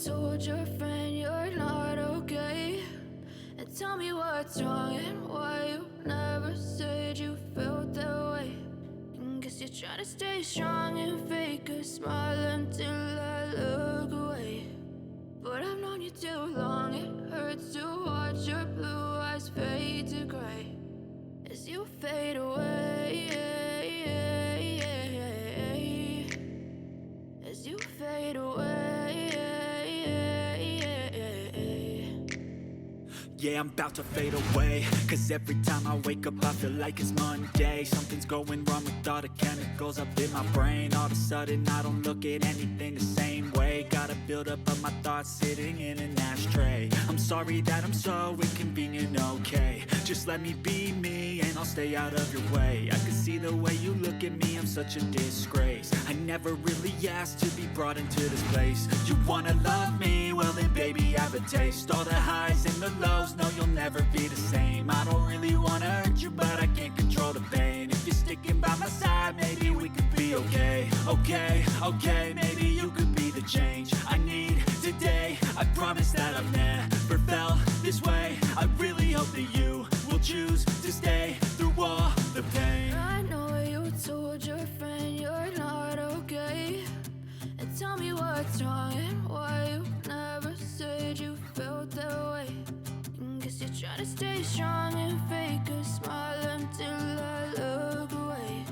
told your friend you're not okay? And tell me what's wrong and why you never said you felt that way. And guess you're trying to stay strong and fake a smile until I look away. But I've known you too long, it hurts to watch your blue eyes fade to gray as you fade away, as you fade away. Yeah, I'm about to fade away, cause every time I wake up I feel like it's Monday. Something's going wrong with all the chemicals up in my brain. All of a sudden I don't look at anything the same way. Gotta build up of my thoughts sitting in an ashtray. I'm sorry that I'm so inconvenient, okay? Just let me be me and I'll stay out of your way. I can see the way you look at me, I'm such a disgrace. I never really asked to be brought into this place. You wanna love me? Well then baby, have a taste. All the highs and the lows, no, you'll never be the same. I don't really wanna hurt you, but I can't control the pain. If you're sticking by my side, maybe we could be okay. Okay, maybe you could be the change I need today. I promise that I've never felt this way. I really hope that you will choose to stay through all the pain. I know you told your friend you're not okay. And tell me what's wrong and why you never said you felt that way. And guess you're trying to stay strong and fake a smile until I look away.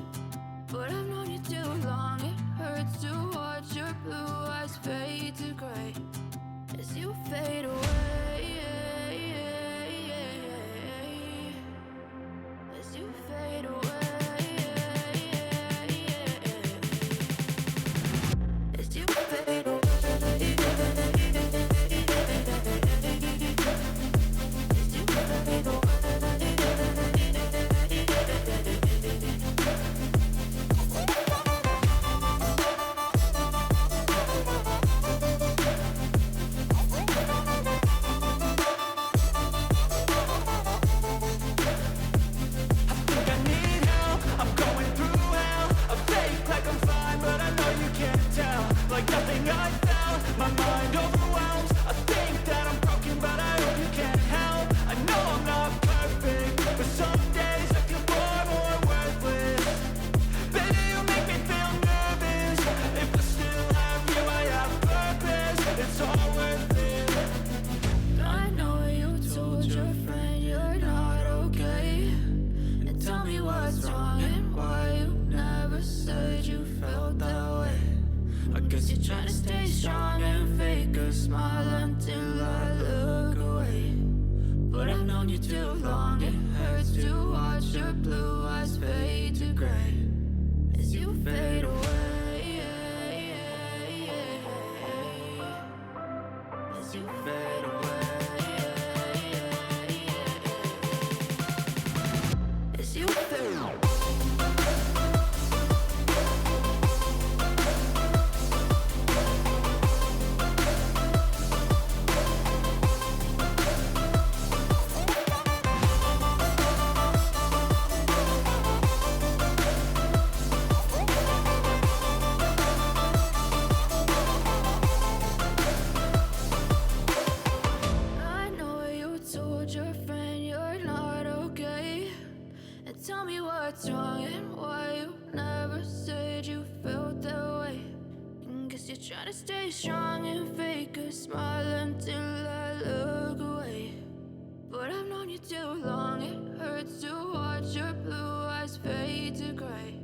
But I've known you too long, it hurts to watch your blue eyes fade to gray as you fade away, as you fade away, as you fade away. Try to stay strong and fake a smile until I look away. But I've known you too long, it hurts to watch your blue eyes fade to gray.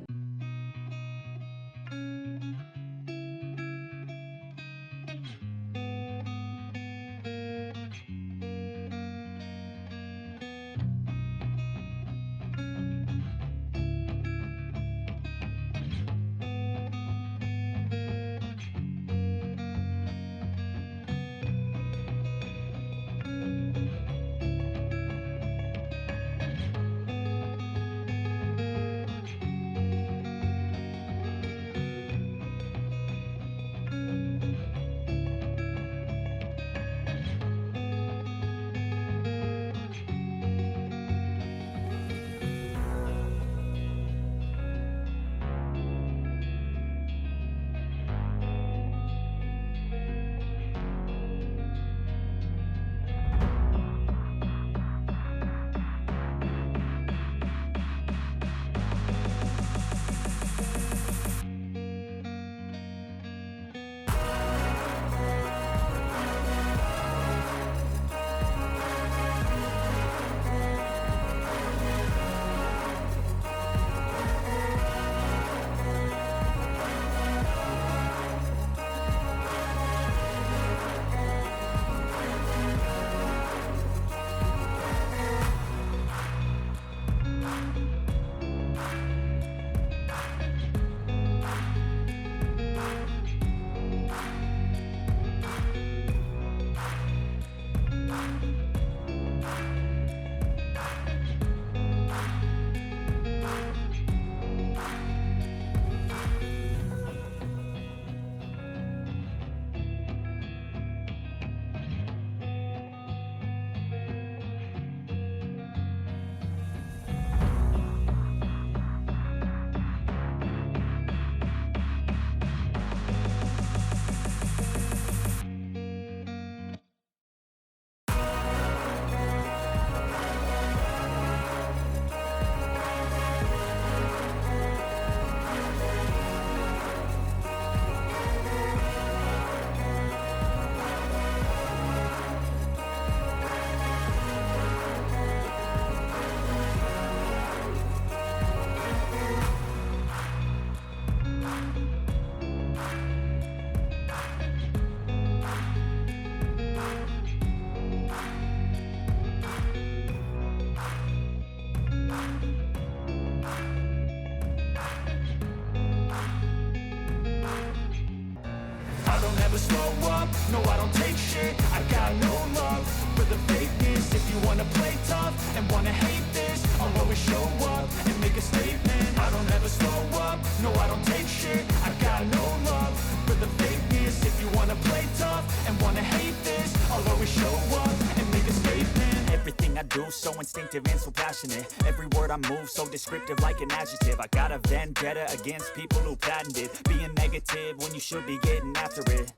never slow up, no I don't take shit. I got no love for the fakeness. If you wanna play tough and wanna hate this, I'll always show up and make a statement. I don't ever slow up, no I don't take shit. I got no love for the fakeness. If you wanna play tough and wanna hate this, I'll always show up and make a statement. Everything I do so instinctive and so passionate. Every word I move so descriptive like an adjective. I got a vendetta against people who patented being negative when you should be getting after it.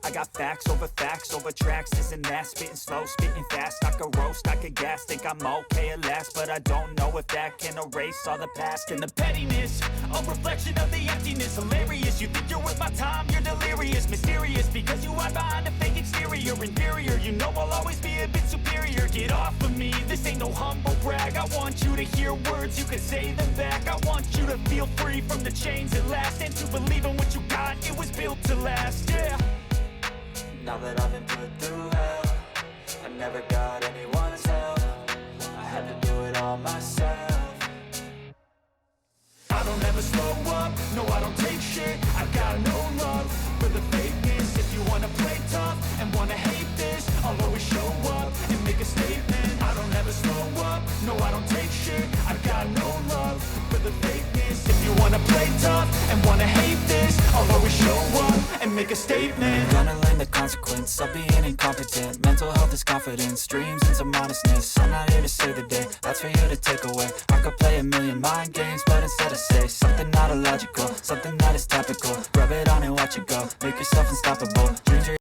I got facts over tracks, this and that. Spitting slow, spitting fast, I could roast, I could gas. Think I'm okay at last, but I don't know if that can erase all the past. And the pettiness, a reflection of the emptiness. Hilarious, you think you're worth my time, you're delirious. Mysterious, because you hide behind a fake exterior. Inferior, you know I'll always be a bit superior. Get off of me, this ain't no humble brag. I want you to hear words, you can say them back. I want you to feel free from the chains at last, and to believe in what you got, it was built to last, yeah. Now that I've been put through hell, I never got anyone's help. I had to do it all myself. I don't ever slow up, no I don't take shit. I got no love for the fakeness. If you wanna play tough and wanna hate this, I'll always show up and make a statement. I don't ever slow up, no I don't take shit. I got no love for the fakeness. If you wanna play tough and wanna hate this, I'll always show up and make a statement. Gonna learn the consequence of being incompetent. Mental health is confidence, dreams and some honestness. I'm not here to save the day, that's for you to take away. I could play a million mind games, but instead I say something not illogical, something that is topical. Rub it on and watch it go, make yourself unstoppable. Dreams are